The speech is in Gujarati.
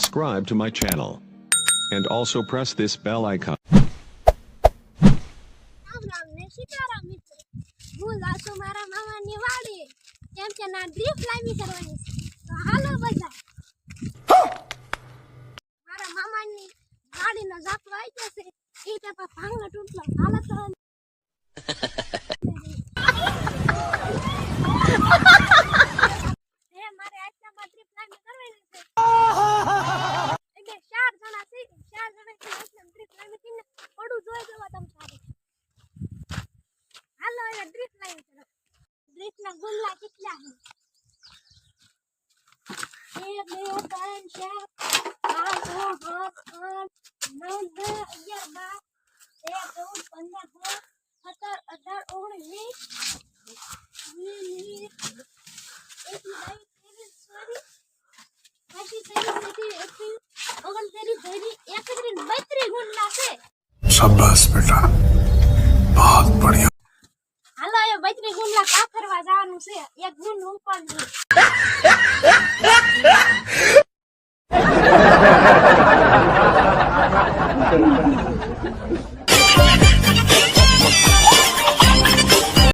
subscribe to my channel. And also press this bell icon. Sitaram મિત્ર, હું લાસુ મારા મામાની વાડી કેમ કે ના ડ્રીપ લાવી કરવાની છે, તો હાલો બધા મારા મામાની વાડીનો જાપલો આવી જશે એ તો ભાંગનો તૂટલો હાલો તો મારે આટલામાં ડ્રીપ લાવી કરવાની છે. એટલે 4 જણા છે, 4 જણા ડ્રીપ લાવી કરીને પડું જોઈ દેવા તમે સારી. હાલો એ ડ્રીપ લાઈન કરો. ડ્રીપ ના ગુલ્લા કેટલા છે? 1 2 3 4 5 6 7 8 9 10 शाबाश बेटा, बहुत बढ़िया. હાલો એ 32 ગુણલા કાફરવા જવાનું છે. એક ગુણ ઉપાડવું.